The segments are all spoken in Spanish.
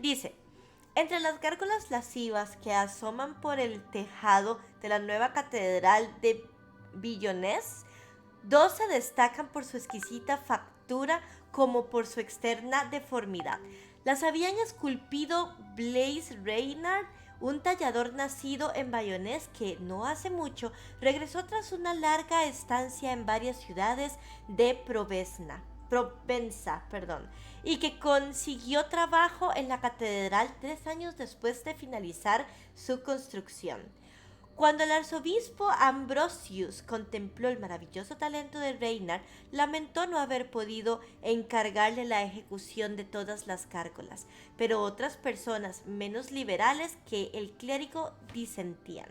Dice, entre las gárgolas lascivas que asoman por el tejado de la nueva catedral de Bayonne, dos se destacan por su exquisita factura como por su externa deformidad. Las habían esculpido Blaise Reynard, un tallador nacido en Bayonne que no hace mucho regresó tras una larga estancia en varias ciudades de Provenza, y que consiguió trabajo en la catedral 3 años después de finalizar su construcción. Cuando el arzobispo Ambrosius contempló el maravilloso talento de Reynard, lamentó no haber podido encargarle la ejecución de todas las gárgolas, pero otras personas menos liberales que el clérigo disentían.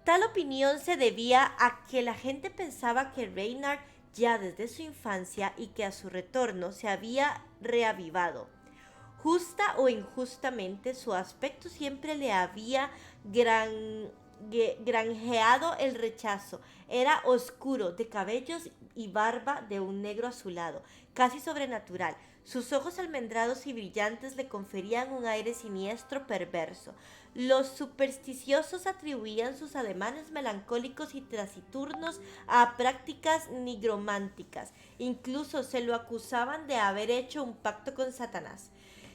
Tal opinión se debía a que la gente pensaba que Reynard ya desde su infancia y que a su retorno se había reavivado. Justa o injustamente, su aspecto siempre le había granjeado el rechazo. Era oscuro, de cabellos y barba de un negro azulado, casi sobrenatural. Sus ojos almendrados y brillantes le conferían un aire siniestro perverso. Los supersticiosos atribuían sus ademanes melancólicos y taciturnos a prácticas nigrománticas. Incluso se lo acusaban de haber hecho un pacto con Satanás.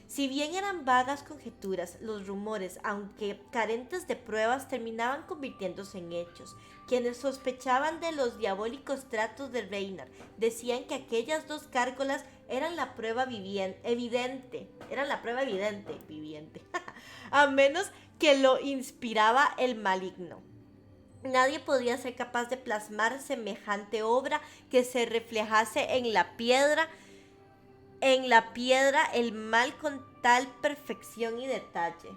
Si bien eran vagas conjeturas, los rumores, aunque carentes de pruebas, terminaban convirtiéndose en hechos. Quienes sospechaban de los diabólicos tratos de Reynard decían que aquellas dos gárgolas eran la prueba viviente, a menos que lo inspiraba el maligno. Nadie podía ser capaz de plasmar semejante obra que se reflejase en la piedra el mal con tal perfección y detalle.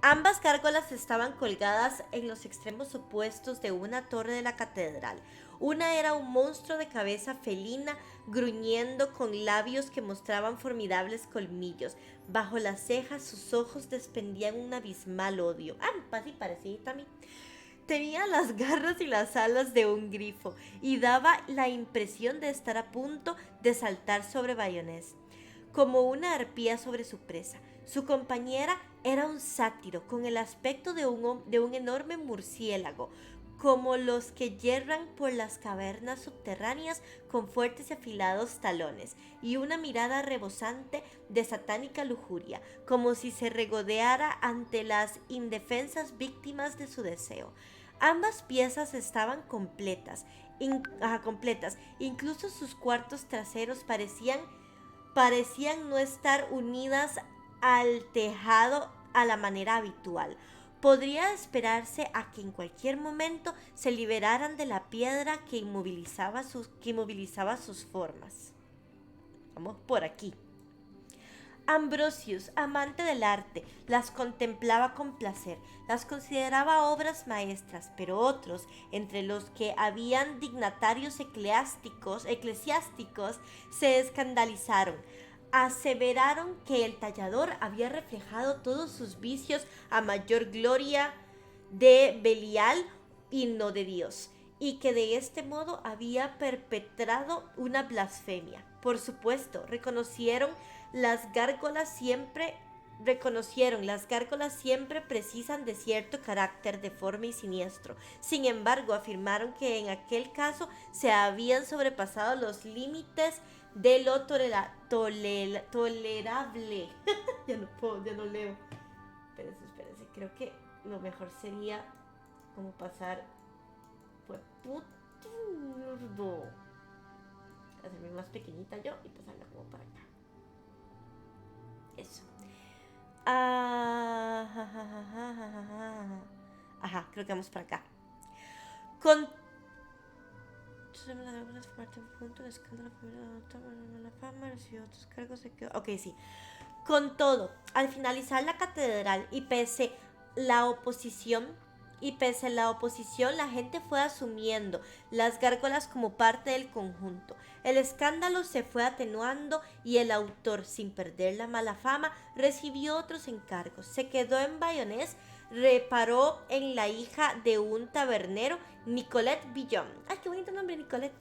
Ambas gárgolas estaban colgadas en los extremos opuestos de una torre de la catedral. Una era un monstruo de cabeza felina, gruñendo con labios que mostraban formidables colmillos. Bajo las cejas sus ojos despendían un abismal odio. Sí, parecía a mí. Tenía las garras y las alas de un grifo y daba la impresión de estar a punto de saltar sobre Bayonne, como una arpía sobre su presa. Su compañera era un sátiro con el aspecto de un enorme murciélago, como los que yerran por las cavernas subterráneas con fuertes y afilados talones, y una mirada rebosante de satánica lujuria, como si se regodeara ante las indefensas víctimas de su deseo. Ambas piezas estaban completas, incluso sus cuartos traseros parecían no estar unidas al tejado a la manera habitual. Podría esperarse a que en cualquier momento se liberaran de la piedra que inmovilizaba sus formas. Vamos por aquí. Ambrosius, amante del arte, las contemplaba con placer, las consideraba obras maestras, pero otros, entre los que habían dignatarios eclesiásticos, se escandalizaron. Aseveraron que el tallador había reflejado todos sus vicios a mayor gloria de Belial y no de Dios, y que de este modo había perpetrado una blasfemia. Por supuesto, las gárgolas siempre precisan de cierto carácter deforme y siniestro. Sin embargo, afirmaron que en aquel caso se habían sobrepasado los límites de lo tolerable. Ya no leo. Espérense, creo que lo mejor sería como pasar pues puto, hacerme más pequeñita yo y pasarla como para acá. Eso. Ajá, creo que vamos para acá. Con Ok, sí. Con todo, al finalizar la catedral y pese la oposición, la gente fue asumiendo las gárgolas como parte del conjunto. El escándalo se fue atenuando y el autor, sin perder la mala fama, recibió otros encargos. Se quedó en Bayonne, reparó en la hija de un tabernero, Nicolette Villon. ¡Ay, qué bonito nombre, Nicolette!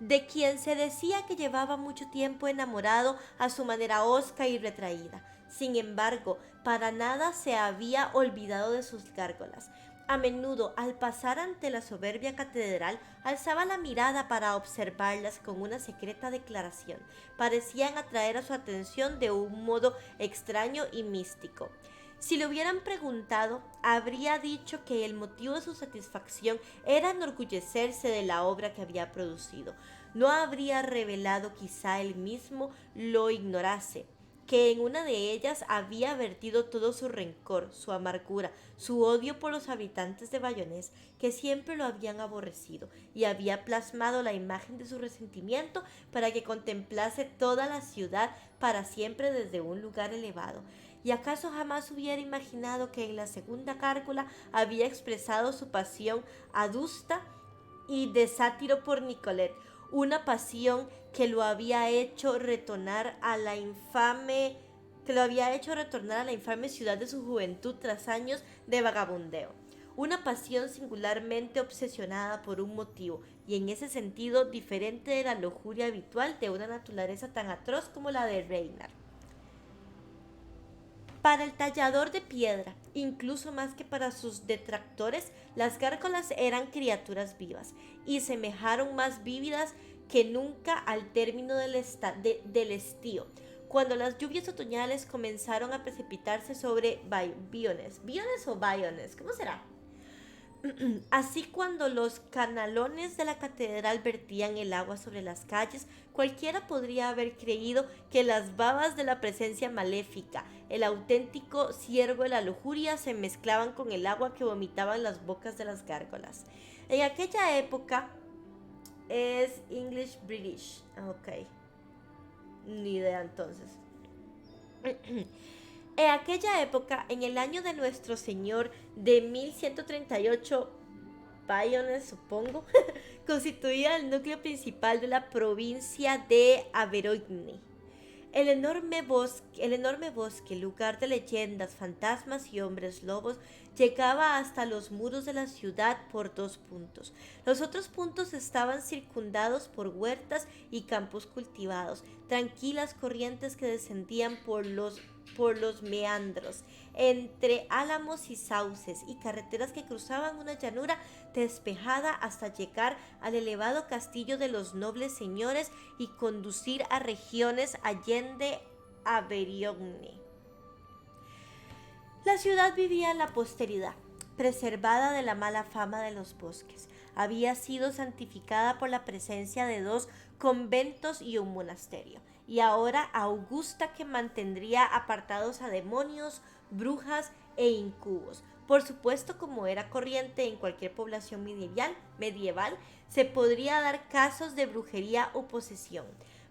de quien se decía que llevaba mucho tiempo enamorado a su manera hosca y retraída. Sin embargo, para nada se había olvidado de sus gárgolas. A menudo, al pasar ante la soberbia catedral, alzaba la mirada para observarlas con una secreta declaración. Parecían atraer a su atención de un modo extraño y místico. Si le hubieran preguntado, habría dicho que el motivo de su satisfacción era enorgullecerse de la obra que había producido. No habría revelado, quizá él mismo lo ignorase, que en una de ellas había vertido todo su rencor, su amargura, su odio por los habitantes de Bayonés, que siempre lo habían aborrecido, y había plasmado la imagen de su resentimiento para que contemplase toda la ciudad para siempre desde un lugar elevado. ¿Y acaso jamás hubiera imaginado que en la segunda cárcula había expresado su pasión adusta y de sátiro por Nicolette, una pasión que lo había hecho retornar a la infame ciudad de su juventud tras años de vagabundeo? Una pasión singularmente obsesionada por un motivo, y en ese sentido diferente de la lujuria habitual de una naturaleza tan atroz como la de Reynard. Para el tallador de piedra, incluso más que para sus detractores, las gárgolas eran criaturas vivas y semejaron más vívidas que nunca al término del estío, cuando las lluvias otoñales comenzaron a precipitarse sobre Biones. ¿Biones o Bayones? ¿Cómo será? Así, cuando los canalones de la catedral vertían el agua sobre las calles, cualquiera podría haber creído que las babas de la presencia maléfica, el auténtico ciervo de la lujuria, se mezclaban con el agua que vomitaban las bocas de las gárgolas. En aquella época es English British. Ok, ni idea entonces. En aquella época, en el año de nuestro Señor de 1138, Bayonne, supongo, constituía el núcleo principal de la provincia de Auvergne. El enorme bosque, lugar de leyendas, fantasmas y hombres lobos, llegaba hasta los muros de la ciudad por 2 puntos. Los otros puntos estaban circundados por huertas y campos cultivados, tranquilas corrientes que descendían por los meandros, entre álamos y sauces, y carreteras que cruzaban una llanura despejada hasta llegar al elevado castillo de los nobles señores y conducir a regiones allende Auvergne. La ciudad vivía en la posteridad, preservada de la mala fama de los bosques. Había sido santificada por la presencia de 2 conventos y un monasterio, y ahora augusta que mantendría apartados a demonios, brujas e incubos. Por supuesto, como era corriente en cualquier población medieval, se podría dar casos de brujería o posesión.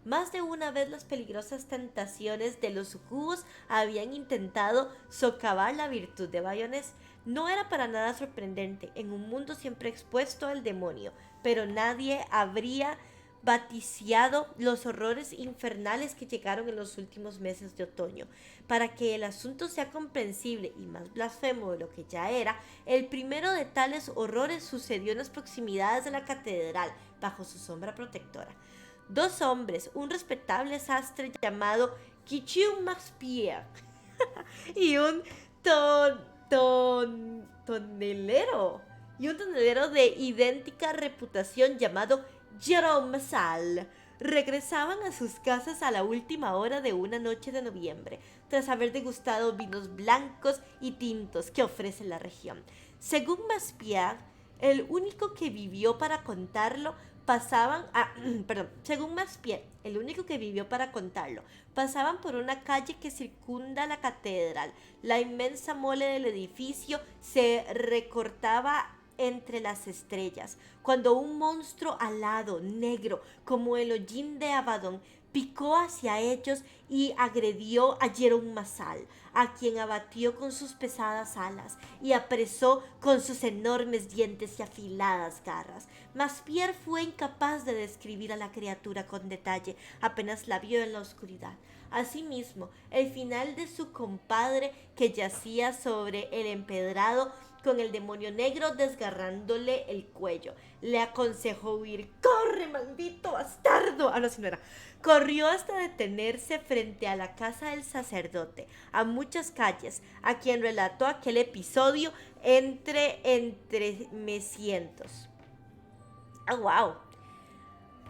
Más de una vez las peligrosas tentaciones de los sucubos habían intentado socavar la virtud de Bayonés. No era para nada sorprendente en un mundo siempre expuesto al demonio, pero nadie habría vaticiado los horrores infernales que llegaron en los últimos meses de otoño. Para que el asunto sea comprensible y más blasfemo de lo que ya era, el primero de tales horrores sucedió en las proximidades de la catedral, bajo su sombra protectora. 2 hombres, un respetable sastre llamado Kichiu Maxpierre y un tonelero de idéntica reputación llamado Jerome Sal, regresaban a sus casas a la última hora de una noche de noviembre, tras haber degustado vinos blancos y tintos que ofrece la región. Según Maxpierre, el único que vivió para contarlo, pasaban por una calle que circunda la catedral. La inmensa mole del edificio se recortaba entre las estrellas, cuando un monstruo alado, negro, como el hollín de Abaddon, picó hacia ellos y agredió a Jerome Masal, a quien abatió con sus pesadas alas y apresó con sus enormes dientes y afiladas garras. Maxpierre fue incapaz de describir a la criatura con detalle, apenas la vio en la oscuridad. Asimismo, el final de su compadre, que yacía sobre el empedrado con el demonio negro desgarrándole el cuello. Le aconsejó huir. ¡Corre, maldito bastardo! Ah, no, si no era. Corrió hasta detenerse frente a la casa del sacerdote, a muchas calles, a quien relató aquel episodio entremecientos. ¡Ah, wow!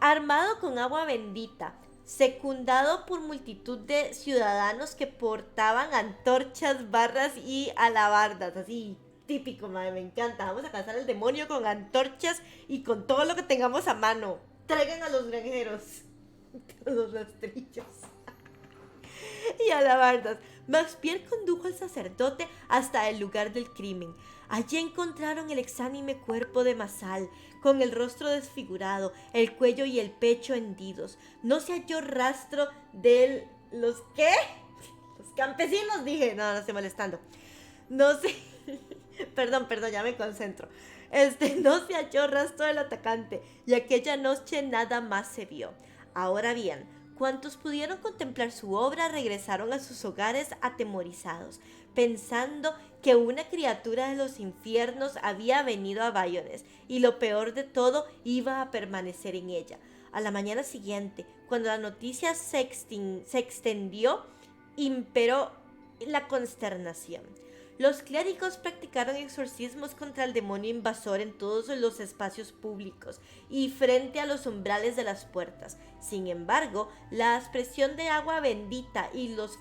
Armado con agua bendita, secundado por multitud de ciudadanos que portaban antorchas, barras y alabardas, así típico, madre, me encanta. Vamos a cazar al demonio con antorchas y con todo lo que tengamos a mano. Traigan a los granjeros, los rastrillos y alabardas. Max Pierre condujo al sacerdote hasta el lugar del crimen. Allí encontraron el exánime cuerpo de Masal, con el rostro desfigurado, el cuello y el pecho hendidos. No se halló rastro de los ¿qué? Los campesinos, dije. No, no estoy molestando. No sé. Perdón, ya me concentro. No se halló rastro del atacante y aquella noche nada más se vio. Ahora bien, cuantos pudieron contemplar su obra regresaron a sus hogares atemorizados, pensando que una criatura de los infiernos había venido a Bayonne y lo peor de todo iba a permanecer en ella. A la mañana siguiente, cuando la noticia se extendió, imperó la consternación. Los clérigos practicaron exorcismos contra el demonio invasor en todos los espacios públicos y frente a los umbrales de las puertas. Sin embargo, la aspersión de agua bendita y los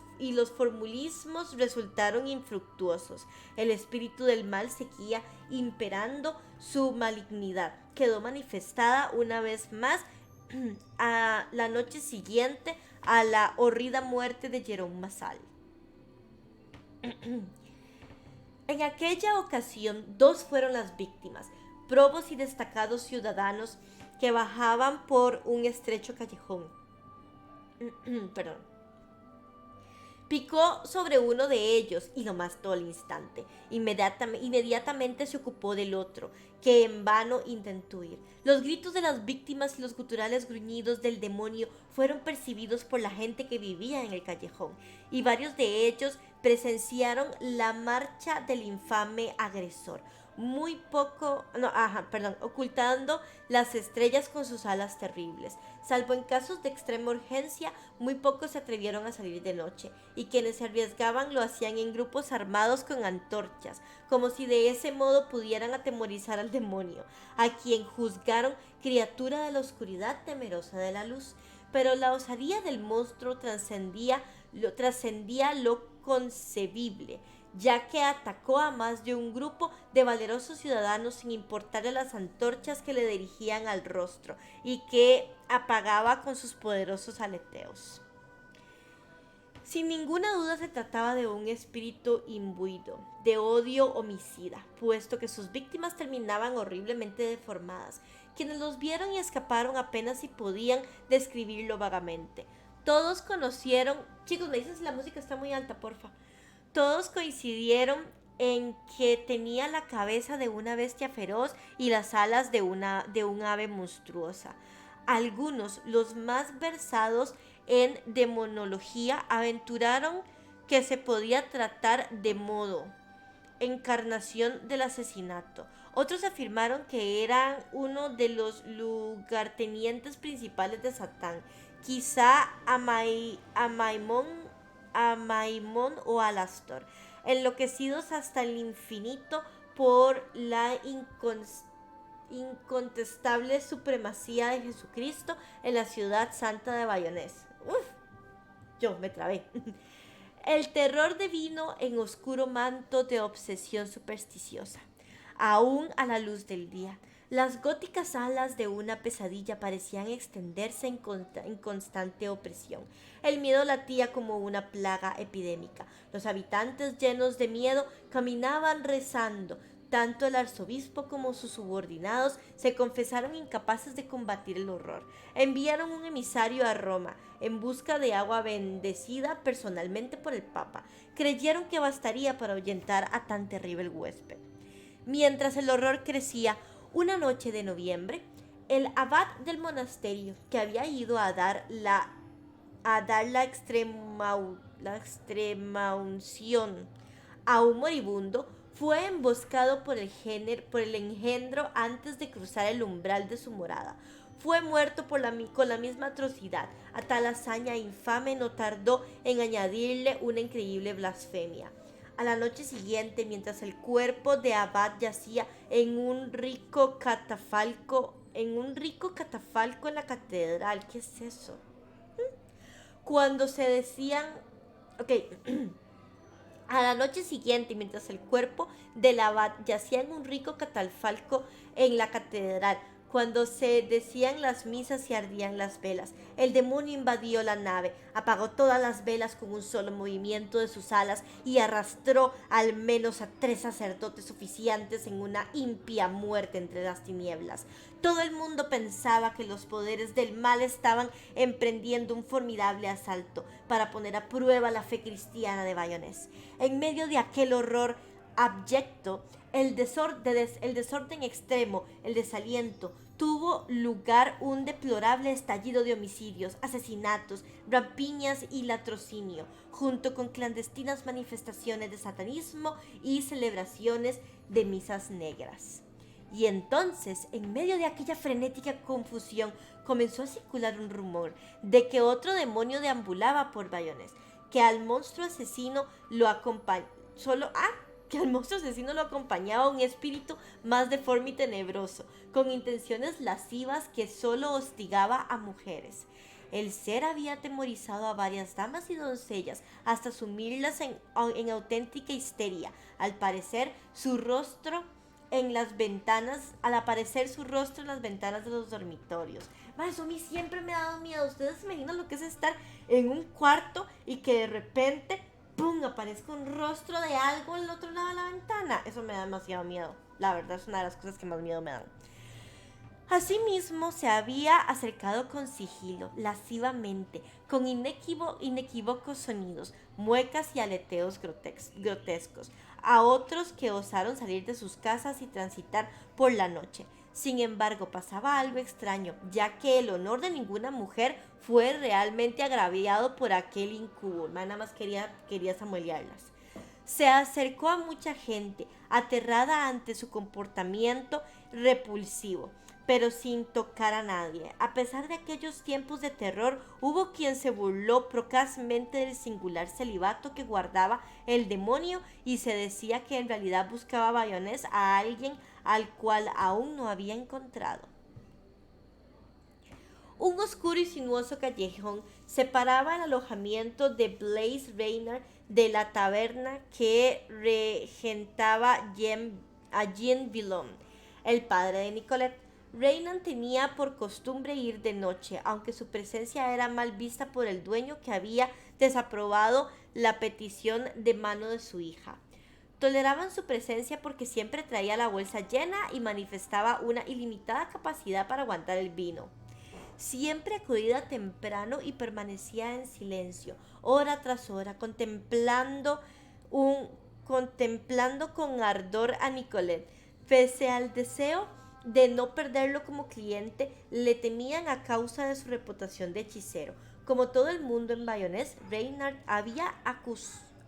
formulismos resultaron infructuosos. El espíritu del mal seguía imperando, su malignidad quedó manifestada una vez más a la noche siguiente a la horrida muerte de Jerome Masal. En aquella ocasión, dos fueron las víctimas, probos y destacados ciudadanos que bajaban por un estrecho callejón. Perdón. Picó sobre uno de ellos y lo mató al instante. Inmediatamente se ocupó del otro, que en vano intentó huir. Los gritos de las víctimas y los guturales gruñidos del demonio fueron percibidos por la gente que vivía en el callejón, y varios de ellos presenciaron la marcha del infame agresor, ocultando las estrellas con sus alas terribles. Salvo en casos de extrema urgencia, muy pocos se atrevieron a salir de noche, y quienes se arriesgaban lo hacían en grupos armados con antorchas, como si de ese modo pudieran atemorizar al demonio, a quien juzgaron criatura de la oscuridad temerosa de la luz. Pero la osadía del monstruo trascendía lo concebible, ya que atacó a más de un grupo de valerosos ciudadanos sin importarle las antorchas que le dirigían al rostro y que apagaba con sus poderosos aleteos. Sin ninguna duda se trataba de un espíritu imbuido de odio homicida, puesto que sus víctimas terminaban horriblemente deformadas. Quienes los vieron y escaparon apenas si podían describirlo vagamente. Todos conocieron... Chicos, me dicen si la música está muy alta, porfa. Todos coincidieron en que tenía la cabeza de una bestia feroz y las alas de un ave monstruosa. Algunos, los más versados en demonología, aventuraron que se podía tratar de modo, encarnación del asesinato. Otros afirmaron que eran uno de los lugartenientes principales de Satán, quizá Amaimón o Alastor, enloquecidos hasta el infinito por la incontestable supremacía de Jesucristo en la ciudad santa de Bayonne. Yo me trabé. El terror devino en oscuro manto de obsesión supersticiosa. Aún a la luz del día, las góticas alas de una pesadilla parecían extenderse en constante opresión. El miedo latía como una plaga epidémica. Los habitantes, llenos de miedo, caminaban rezando. Tanto el arzobispo como sus subordinados se confesaron incapaces de combatir el horror. Enviaron un emisario a Roma en busca de agua bendecida personalmente por el Papa. Creyeron que bastaría para ahuyentar a tan terrible huésped. Mientras el horror crecía, una noche de noviembre, el abad del monasterio, que había ido a dar la extremaunción a un moribundo, Fue emboscado por el engendro antes de cruzar el umbral de su morada. Fue muerto con la misma atrocidad. A tal hazaña infame no tardó en añadirle una increíble blasfemia. A la noche siguiente, mientras el cuerpo de Abad yacía en un rico catafalco en la catedral. ¿Qué es eso? Cuando se decían... Ok. A la noche siguiente, mientras el cuerpo del abad yacía en un rico catafalco en la catedral, cuando se decían las misas y ardían las velas, el demonio invadió la nave, apagó todas las velas con un solo movimiento de sus alas y arrastró al menos a 3 sacerdotes oficiantes en una impía muerte entre las tinieblas. Todo el mundo pensaba que los poderes del mal estaban emprendiendo un formidable asalto para poner a prueba la fe cristiana de Bayonés. En medio de aquel horror abyecto, el desorden extremo, el desaliento, tuvo lugar un deplorable estallido de homicidios, asesinatos, rapiñas y latrocinio, junto con clandestinas manifestaciones de satanismo y celebraciones de misas negras. Y entonces, en medio de aquella frenética confusión, comenzó a circular un rumor de que otro demonio deambulaba por Bayonés, que al monstruo asesino lo acompañaba un espíritu más deforme y tenebroso, con intenciones lascivas que solo hostigaba a mujeres. El ser había atemorizado a varias damas y doncellas hasta sumirlas en auténtica histeria. Al aparecer su rostro en las ventanas de los dormitorios. Eso a mí siempre me ha dado miedo. ¿Ustedes se imaginan lo que es estar en un cuarto y que de repente, ¡pum!, aparezca un rostro de algo al otro lado de la ventana? Eso me da demasiado miedo. La verdad es una de las cosas que más miedo me dan. Asimismo, se había acercado con sigilo, lascivamente, con inequívocos sonidos, muecas y aleteos grotescos, a otros que osaron salir de sus casas y transitar por la noche. Sin embargo, pasaba algo extraño, ya que el honor de ninguna mujer fue realmente agraviado por aquel incubo. Nada más quería samuelearlas. Se acercó a mucha gente, aterrada ante su comportamiento repulsivo, pero sin tocar a nadie. A pesar de aquellos tiempos de terror, hubo quien se burló procazmente del singular celibato que guardaba el demonio y se decía que en realidad buscaba Bayonés a alguien al cual aún no había encontrado. Un oscuro y sinuoso callejón separaba el alojamiento de Blaise Reynard de la taberna que regentaba Jean Villon, el padre de Nicolette. Reynard tenía por costumbre ir de noche, aunque su presencia era mal vista por el dueño, que había desaprobado la petición de mano de su hija. Toleraban su presencia porque siempre traía la bolsa llena y manifestaba una ilimitada capacidad para aguantar el vino. Siempre acudía temprano y permanecía en silencio, hora tras hora, contemplando con ardor a Nicolette. Pese al deseo de no perderlo como cliente, le temían a causa de su reputación de hechicero. Como todo el mundo en Bayonés, Reynard había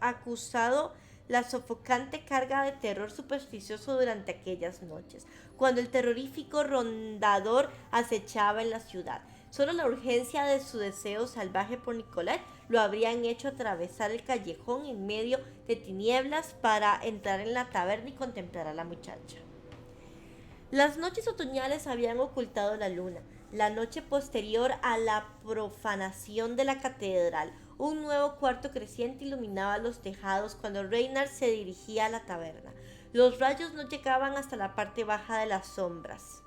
acusado la sofocante carga de terror supersticioso durante aquellas noches, cuando el terrorífico rondador acechaba en la ciudad. Solo la urgencia de su deseo salvaje por Nicolette lo habrían hecho atravesar el callejón en medio de tinieblas para entrar en la taberna y contemplar a la muchacha. Las noches otoñales habían ocultado la luna. La noche posterior a la profanación de la catedral, un nuevo cuarto creciente iluminaba los tejados cuando Reynard se dirigía a la taberna. Los rayos no llegaban hasta la parte baja de las sombras.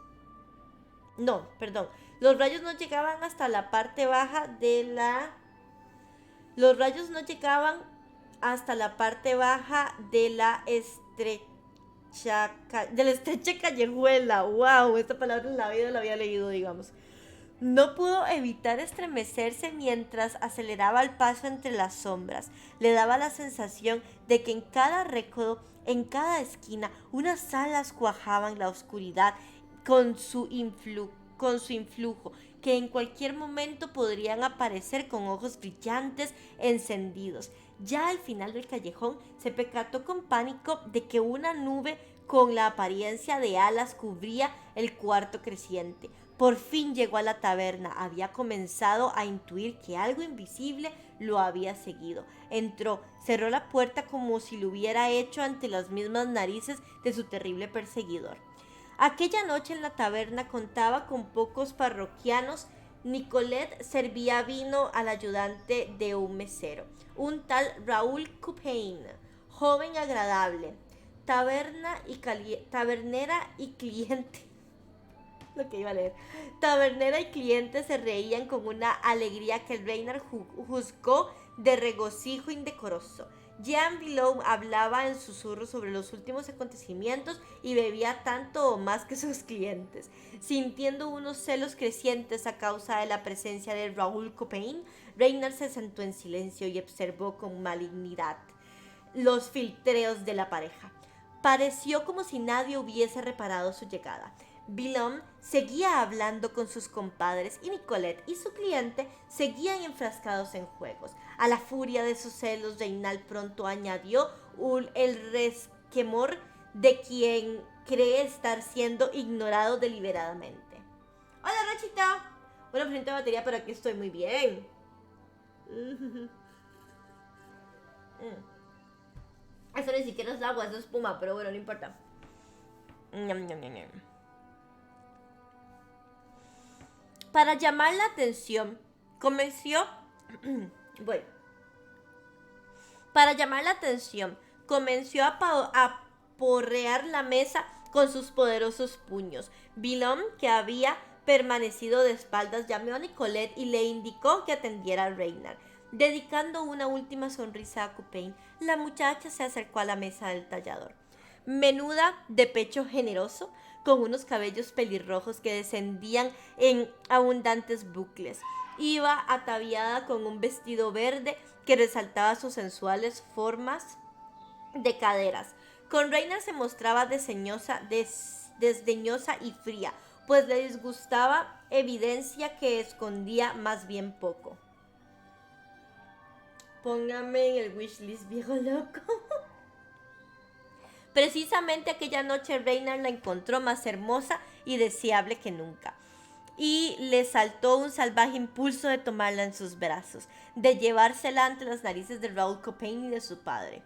Los rayos no llegaban hasta la parte baja de la... Los rayos no llegaban hasta la parte baja de la estrecha callejuela. Wow, esta palabra en la vida la había leído, digamos. No pudo evitar estremecerse mientras aceleraba el paso entre las sombras. Le daba la sensación de que en cada recodo, en cada esquina, unas alas cuajaban la oscuridad con su influjo, que en cualquier momento podrían aparecer con ojos brillantes encendidos. Ya al final del callejón se percató con pánico de que una nube con la apariencia de alas cubría el cuarto creciente. Por fin llegó a la taberna. Había comenzado a intuir que algo invisible lo había seguido. Entró, cerró la puerta como si lo hubiera hecho ante las mismas narices de su terrible perseguidor. Aquella noche en la taberna contaba con pocos parroquianos. Nicolette servía vino al ayudante de un mesero, un tal Raúl Coupain, joven agradable, tabernera y cliente. Lo que iba a leer. Tabernera y cliente se reían con una alegría que el Reynard juzgó de regocijo indecoroso. Jean Villon hablaba en susurros sobre los últimos acontecimientos y bebía tanto o más que sus clientes. Sintiendo unos celos crecientes a causa de la presencia de Raúl Coupain, Reynard se sentó en silencio y observó con malignidad los filtreos de la pareja. Pareció como si nadie hubiese reparado su llegada. Villon seguía hablando con sus compadres y Nicolette y su cliente seguían enfrascados en juegos. A la furia de sus celos, Reynald pronto añadió el resquemor de quien cree estar siendo ignorado deliberadamente. Hola, Rachita. Una presente batería, pero aquí estoy muy bien. Eso ni siquiera es agua, eso es espuma, pero bueno, no importa. Para llamar la atención, comenzó a porrear la mesa con sus poderosos puños. Villon, que había permanecido de espaldas, llamó a Nicolette y le indicó que atendiera a Reynard. Dedicando una última sonrisa a Coupain, la muchacha se acercó a la mesa del tallador. Menuda, de pecho generoso, con unos cabellos pelirrojos que descendían en abundantes bucles. Iba ataviada con un vestido verde que resaltaba sus sensuales formas de caderas. Con Reynard se mostraba desdeñosa y fría, pues le disgustaba, evidencia que escondía más bien poco. Póngame en el wishlist, viejo loco. Precisamente aquella noche Reynard la encontró más hermosa y deseable que nunca, y le saltó un salvaje impulso de tomarla en sus brazos, de llevársela ante las narices de Raúl Coupain y de su padre.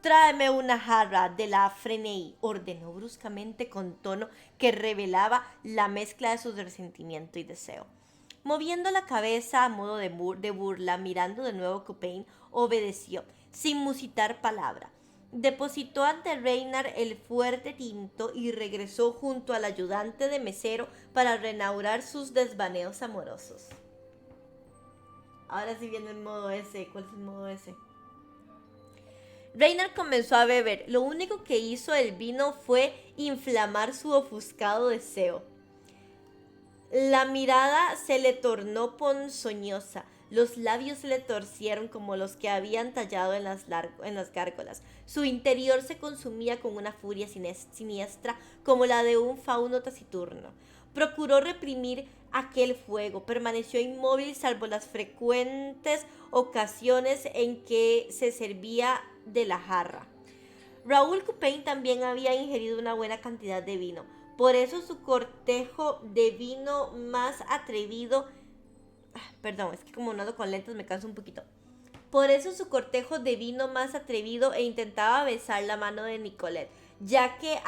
«Tráeme una jarra de la Freney», ordenó bruscamente con tono que revelaba la mezcla de su resentimiento y deseo. Moviendo la cabeza a modo de burla, mirando de nuevo a Coupain, obedeció, sin musitar palabra. Depositó ante Reynard el fuerte tinto y regresó junto al ayudante de mesero para reanudar sus desvaneos amorosos. Ahora sí viene el modo S. ¿Cuál es el modo S? Reynard comenzó a beber. Lo único que hizo el vino fue inflamar su ofuscado deseo. La mirada se le tornó ponzoñosa. Los labios se le torcieron como los que habían tallado en las gárgolas. Su interior se consumía con una furia siniestra como la de un fauno taciturno. Procuró reprimir aquel fuego, permaneció inmóvil salvo las frecuentes ocasiones en que se servía de la jarra. Raúl Coupain también había ingerido una buena cantidad de vino. Por eso su cortejo de vino más atrevido... Perdón, es que como no ando con lentes me canso un poquito. Por eso su cortejo de vino más atrevido e intentaba besar la mano de Nicolette, ya que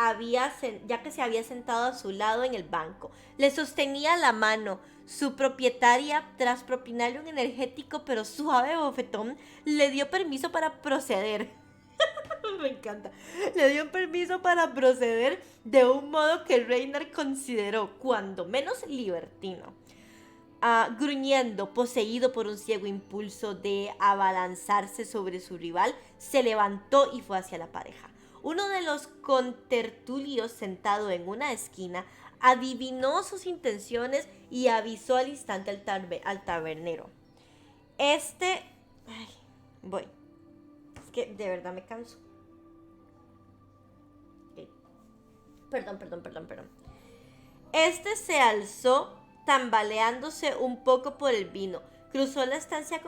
se había sentado a su lado en el banco. Le sostenía la mano. Su propietaria, tras propinarle un energético pero suave bofetón, le dio permiso para proceder. Me encanta. Le dio permiso para proceder de un modo que Reynard consideró cuando menos libertino. Gruñendo, poseído por un ciego impulso de abalanzarse sobre su rival, se levantó y fue hacia la pareja. Uno de los contertulios, sentado en una esquina, adivinó sus intenciones y avisó al instante al tabernero. Voy. Es que de verdad me canso. Okay. Perdón. Este se alzó tambaleándose un poco por el vino, cruzó la estancia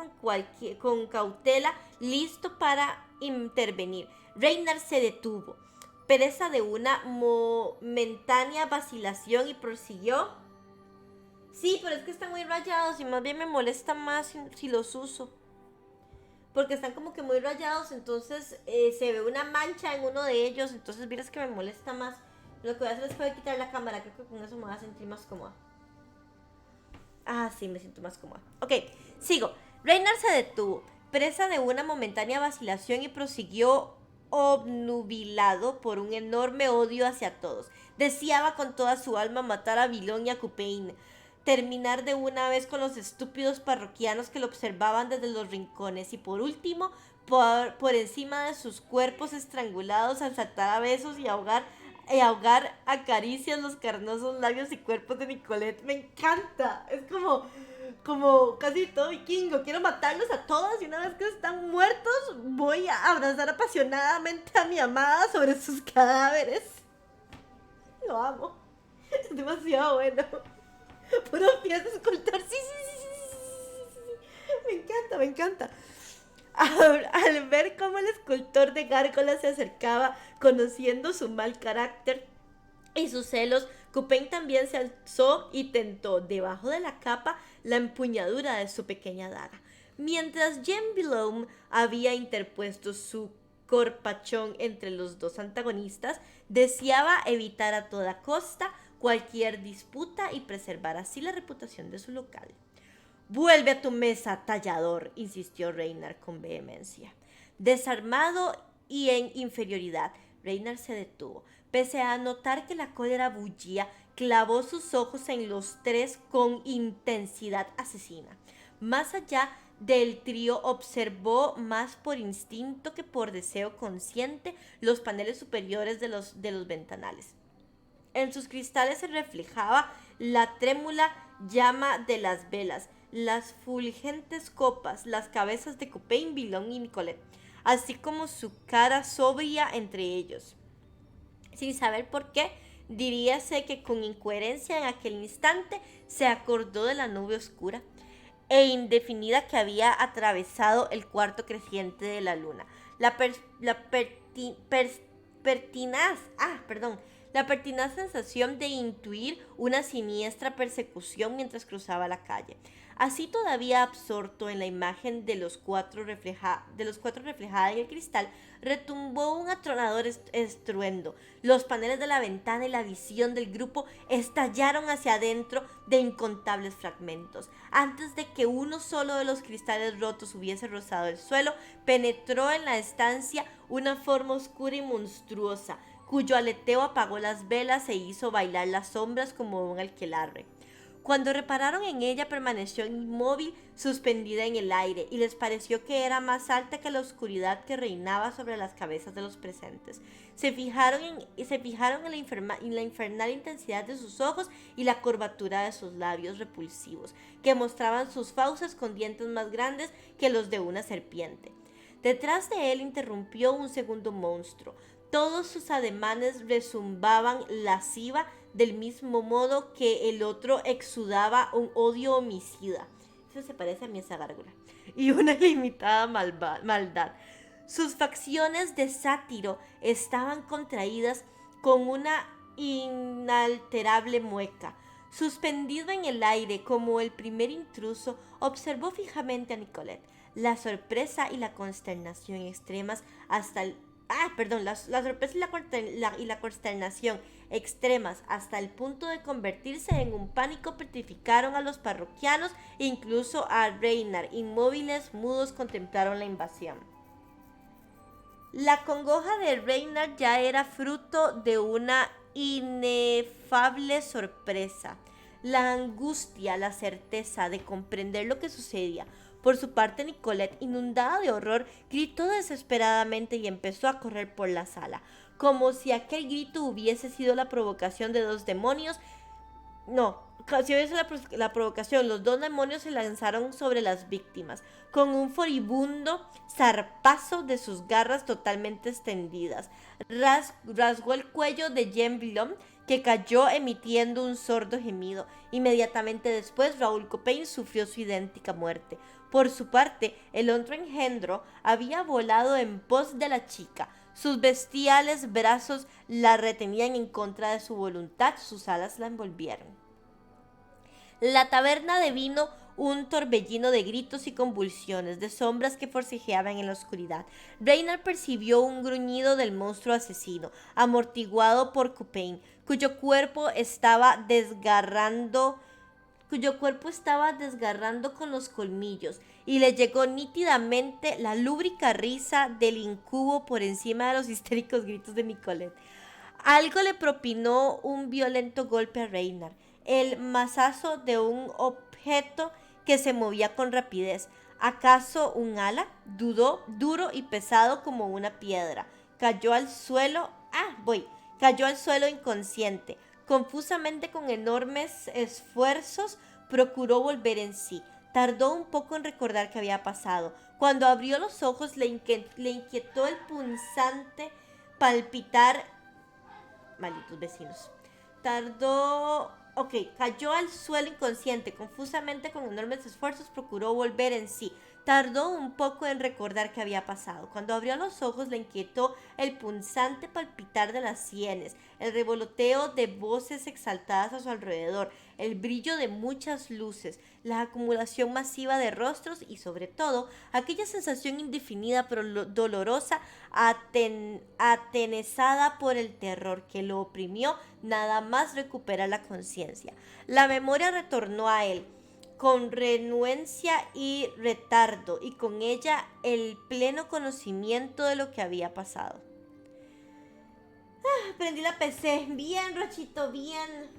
con cautela, listo para intervenir. Reynard se detuvo, presa de una momentánea vacilación, y prosiguió. Sí, pero es que están muy rayados y más bien me molesta más si los uso. Porque están como que muy rayados, entonces se ve una mancha en uno de ellos, entonces miras que me molesta más. Lo que voy a hacer es poder quitar la cámara, creo que con eso me voy a sentir más cómoda. Ah, sí, me siento más cómoda. Ok, sigo. Reynard se detuvo, presa de una momentánea vacilación, y prosiguió obnubilado por un enorme odio hacia todos. Deseaba con toda su alma matar a Villon y a Coupein, terminar de una vez con los estúpidos parroquianos que lo observaban desde los rincones, y por último, por encima de sus cuerpos estrangulados, al saltar a besos y ahogar a caricias los carnosos labios y cuerpos de Nicolette. Me encanta, es como casi todo vikingo. Quiero matarlos a todos, y una vez que están muertos voy a abrazar apasionadamente a mi amada sobre sus cadáveres. Lo amo, es demasiado bueno. Puros pies de escultor. Sí. Me encanta. Al ver cómo el escultor de gárgolas se acercaba, conociendo su mal carácter y sus celos, Coupein también se alzó y tentó debajo de la capa la empuñadura de su pequeña daga. Mientras Jean Boulogne había interpuesto su corpachón entre los dos antagonistas, deseaba evitar a toda costa cualquier disputa y preservar así la reputación de su local. «Vuelve a tu mesa, tallador», insistió Reynard con vehemencia. Desarmado y en inferioridad, Reynard se detuvo. Pese a notar que la cólera bullía, clavó sus ojos en los tres con intensidad asesina. Más allá del trío, observó más por instinto que por deseo consciente los paneles superiores de los ventanales. En sus cristales se reflejaba la trémula llama de las velas, las fulgentes copas, las cabezas de Coupein, Villon y Nicolette, así como su cara sobria entre ellos. Sin saber por qué, diríase que con incoherencia en aquel instante se acordó de la nube oscura e indefinida que había atravesado el cuarto creciente de la luna. La pertinaz sensación de intuir una siniestra persecución mientras cruzaba la calle. Así, todavía absorto en la imagen de los cuatro reflejada en el cristal, retumbó un atronador estruendo. Los paneles de la ventana y la visión del grupo estallaron hacia adentro de incontables fragmentos. Antes de que uno solo de los cristales rotos hubiese rozado el suelo, penetró en la estancia una forma oscura y monstruosa, cuyo aleteo apagó las velas e hizo bailar las sombras como un aquelarre. Cuando repararon en ella, permaneció inmóvil, suspendida en el aire, y les pareció que era más alta que la oscuridad que reinaba sobre las cabezas de los presentes. Se fijaron en la infernal intensidad de sus ojos y la curvatura de sus labios repulsivos, que mostraban sus fauces con dientes más grandes que los de una serpiente. Detrás de él interrumpió un segundo monstruo. Todos sus ademanes rezumbaban lasciva, del mismo modo que el otro exudaba un odio homicida. Eso se parece a mí, esa gárgola. Y una ilimitada maldad. Sus facciones de sátiro estaban contraídas con una inalterable mueca. Suspendido en el aire como el primer intruso, observó fijamente a Nicolette. La sorpresa y la consternación extremas hasta el la sorpresa y la consternación extremas hasta el punto de convertirse en un pánico petrificaron a los parroquianos, incluso a Reynard. Inmóviles, mudos, contemplaron la invasión. La congoja de Reynard ya era fruto de una inefable sorpresa, la angustia, la certeza de comprender lo que sucedía. Por su parte, Nicolette, inundada de horror, gritó desesperadamente y empezó a correr por la sala, como si aquel grito hubiese sido la provocación de dos demonios. No, Si ves la provocación, los dos demonios se lanzaron sobre las víctimas, con un furibundo zarpazo de sus garras totalmente extendidas. Rasgó el cuello de Jean Billon, que cayó emitiendo un sordo gemido. Inmediatamente después, Raúl Copain sufrió su idéntica muerte. Por su parte, el otro engendro había volado en pos de la chica. Sus bestiales brazos la retenían en contra de su voluntad, sus alas la envolvieron. La taberna devino un torbellino de gritos y convulsiones, de sombras que forcejeaban en la oscuridad. Reynard percibió un gruñido del monstruo asesino, amortiguado por Copain, cuyo cuerpo estaba desgarrando con los colmillos, y le llegó nítidamente la lúbrica risa del incubo por encima de los histéricos gritos de Nicolette. Algo le propinó un violento golpe a Reynard, el mazazo de un objeto que se movía con rapidez. ¿Acaso un ala? Duro y pesado como una piedra. Cayó al suelo inconsciente. Confusamente, con enormes esfuerzos, procuró volver en sí. Tardó un poco en recordar qué había pasado. Cuando abrió los ojos, le inquietó el punzante palpitar. Malditos vecinos. Cayó al suelo inconsciente. Confusamente, con enormes esfuerzos, procuró volver en sí. Tardó un poco en recordar qué había pasado. Cuando abrió los ojos, le inquietó el punzante palpitar de las sienes, el revoloteo de voces exaltadas a su alrededor, el brillo de muchas luces, la acumulación masiva de rostros y, sobre todo, aquella sensación indefinida pero dolorosa, atenazada por el terror que lo oprimió. Nada más recuperar la conciencia. La memoria retornó a él con renuencia y retardo, y con ella el pleno conocimiento de lo que había pasado. Prendí la PC. Bien, Rochito, bien.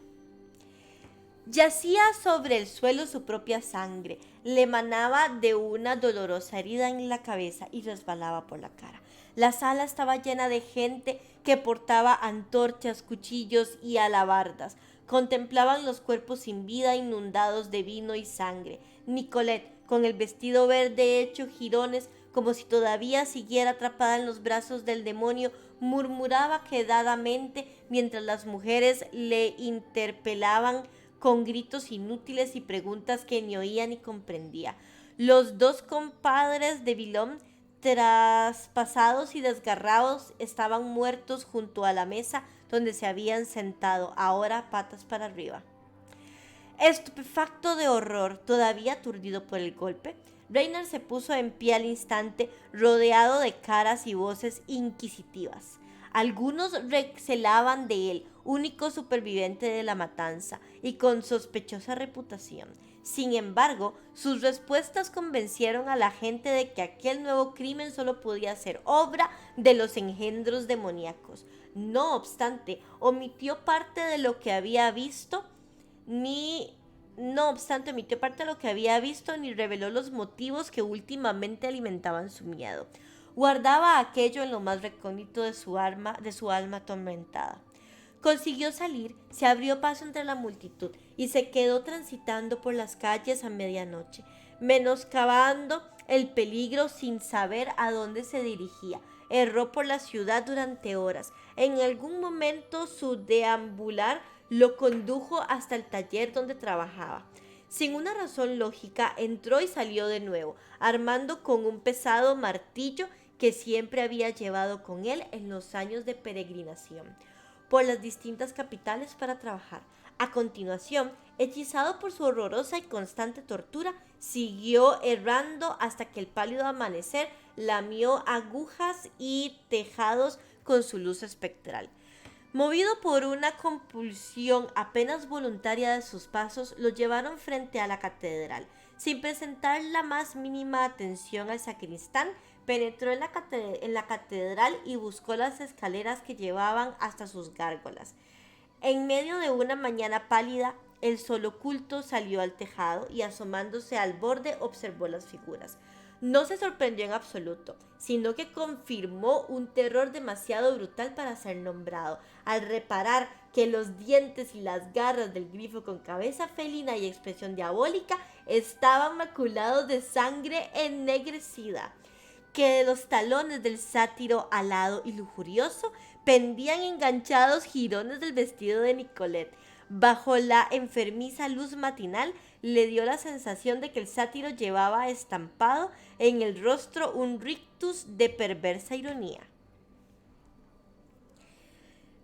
Yacía sobre el suelo su propia sangre, le emanaba de una dolorosa herida en la cabeza y resbalaba por la cara. La sala estaba llena de gente que portaba antorchas, cuchillos y alabardas. Contemplaban los cuerpos sin vida inundados de vino y sangre. Nicolette, con el vestido verde hecho jirones, como si todavía siguiera atrapada en los brazos del demonio, murmuraba quedadamente mientras las mujeres le interpelaban con gritos inútiles y preguntas que ni oía ni comprendía. Los dos compadres de Villon, traspasados y desgarrados, estaban muertos junto a la mesa donde se habían sentado, ahora patas para arriba. Estupefacto de horror, todavía aturdido por el golpe, Reynard se puso en pie al instante, rodeado de caras y voces inquisitivas. Algunos recelaban de él, único superviviente de la matanza y con sospechosa reputación. Sin embargo, sus respuestas convencieron a la gente de que aquel nuevo crimen solo podía ser obra de los engendros demoníacos. No obstante, omitió parte de lo que había visto, ni reveló los motivos que últimamente alimentaban su miedo. Guardaba aquello en lo más recóndito de su alma atormentada. Consiguió salir, se abrió paso entre la multitud y se quedó transitando por las calles a medianoche, menoscabando el peligro sin saber a dónde se dirigía. Erró por la ciudad durante horas. En algún momento su deambular lo condujo hasta el taller donde trabajaba. Sin una razón lógica, entró y salió de nuevo, armando con un pesado martillo que siempre había llevado con él en los años de peregrinación por las distintas capitales para trabajar. A continuación, hechizado por su horrorosa y constante tortura, siguió errando hasta que el pálido amanecer lamió agujas y tejados con su luz espectral. Movido por una compulsión apenas voluntaria de sus pasos, lo llevaron frente a la catedral. Sin presentar la más mínima atención al sacristán, penetró en la catedral y buscó las escaleras que llevaban hasta sus gárgolas. En medio de una mañana pálida, el sol oculto salió al tejado y, asomándose al borde, observó las figuras. No se sorprendió en absoluto, sino que confirmó un terror demasiado brutal para ser nombrado, al reparar que los dientes y las garras del grifo con cabeza felina y expresión diabólica estaban maculados de sangre ennegrecida, que de los talones del sátiro alado y lujurioso pendían enganchados jirones del vestido de Nicolette. Bajo la enfermiza luz matinal le dio la sensación de que el sátiro llevaba estampado en el rostro un rictus de perversa ironía.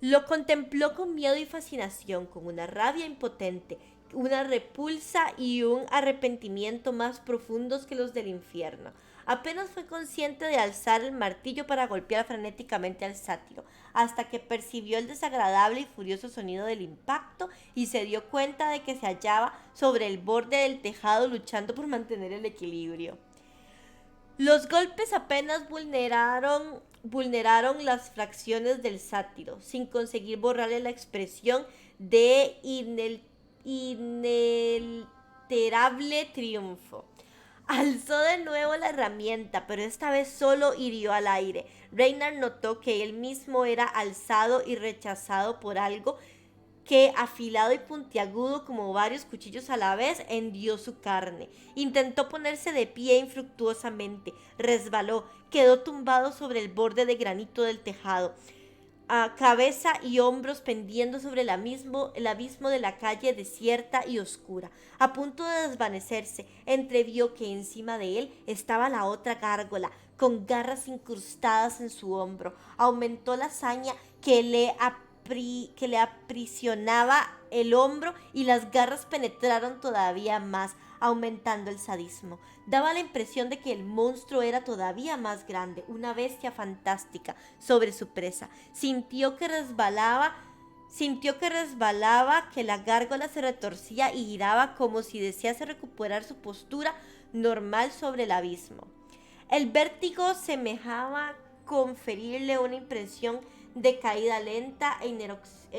Lo contempló con miedo y fascinación, con una rabia impotente, una repulsa y un arrepentimiento más profundos que los del infierno. Apenas fue consciente de alzar el martillo para golpear frenéticamente al sátiro, hasta que percibió el desagradable y furioso sonido del impacto y se dio cuenta de que se hallaba sobre el borde del tejado luchando por mantener el equilibrio. Los golpes apenas vulneraron las fracciones del sátiro, sin conseguir borrarle la expresión de inalterable triunfo. Alzó de nuevo la herramienta, pero esta vez solo hirió al aire. Reynard notó que él mismo era alzado y rechazado por algo que, afilado y puntiagudo como varios cuchillos a la vez, hendió su carne. Intentó ponerse de pie infructuosamente, resbaló, quedó tumbado sobre el borde de granito del tejado, cabeza y hombros pendiendo sobre el abismo de la calle desierta y oscura. A punto de desvanecerse, entrevió que encima de él estaba la otra gárgola, con garras incrustadas en su hombro. Aumentó la hazaña que le aprisionaba el hombro y las garras penetraron todavía más, aumentando el sadismo. Daba la impresión de que el monstruo era todavía más grande, una bestia fantástica sobre su presa. Sintió que resbalaba, que la gárgola se retorcía y giraba como si desease recuperar su postura normal sobre el abismo. El vértigo semejaba conferirle una impresión de caída lenta e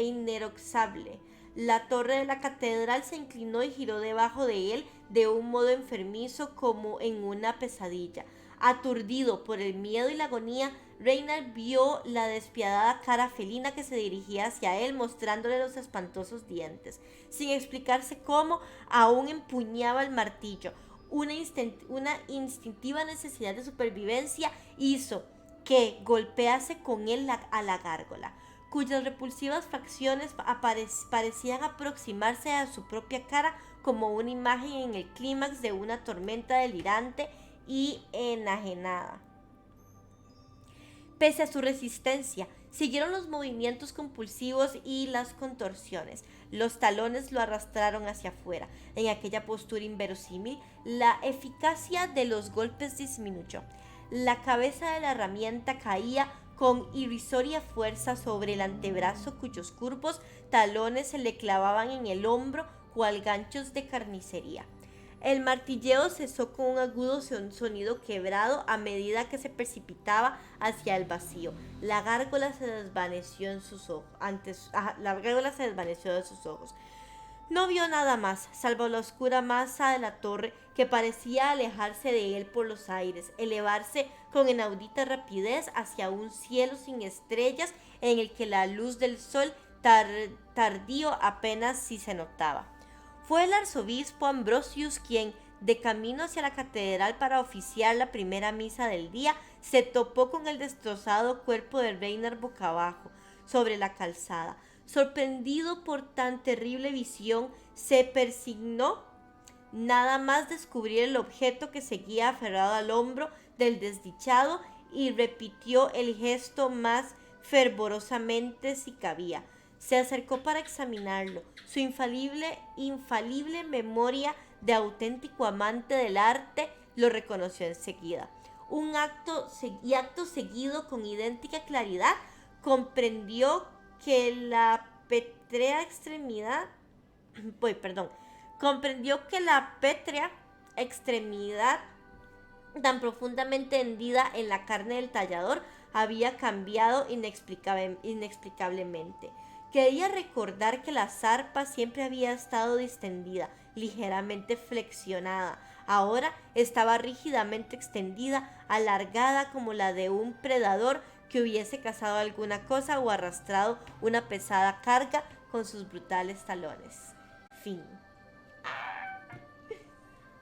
inexorable. La torre de la catedral se inclinó y giró debajo de él de un modo enfermizo, como en una pesadilla. Aturdido por el miedo y la agonía, Reynard vio la despiadada cara felina que se dirigía hacia él, mostrándole los espantosos dientes. Sin explicarse cómo, aún empuñaba el martillo. Una instintiva necesidad de supervivencia hizo que golpease con él a la gárgola, cuyas repulsivas facciones parecían aproximarse a su propia cara como una imagen en el clímax de una tormenta delirante y enajenada. Pese a su resistencia, siguieron los movimientos compulsivos y las contorsiones. Los talones lo arrastraron hacia afuera. En aquella postura inverosímil, la eficacia de los golpes disminuyó. La cabeza de la herramienta caía con irrisoria fuerza sobre el antebrazo, cuyos curvos talones se le clavaban en el hombro cual ganchos de carnicería. El martilleo cesó con un agudo sonido quebrado a medida que se precipitaba hacia el vacío. La gárgola se desvaneció de sus ojos. No vio nada más, salvo la oscura masa de la torre que parecía alejarse de él por los aires, elevarse con inaudita rapidez hacia un cielo sin estrellas en el que la luz del sol tardío apenas si se notaba. Fue el arzobispo Ambrosius quien, de camino hacia la catedral para oficiar la primera misa del día, se topó con el destrozado cuerpo de Reynard boca abajo sobre la calzada. Sorprendido por tan terrible visión, se persignó nada más descubrir el objeto que seguía aferrado al hombro del desdichado y repitió el gesto más fervorosamente si cabía. Se acercó para examinarlo. Su infalible memoria de auténtico amante del arte lo reconoció enseguida. Acto seguido, con idéntica claridad, comprendió que la pétrea extremidad tan profundamente hendida en la carne del tallador había cambiado inexplicablemente. Quería recordar que la zarpa siempre había estado distendida, ligeramente flexionada, Ahora estaba rígidamente extendida, alargada como la de un predador que hubiese cazado alguna cosa o arrastrado una pesada carga con sus brutales talones. Fin.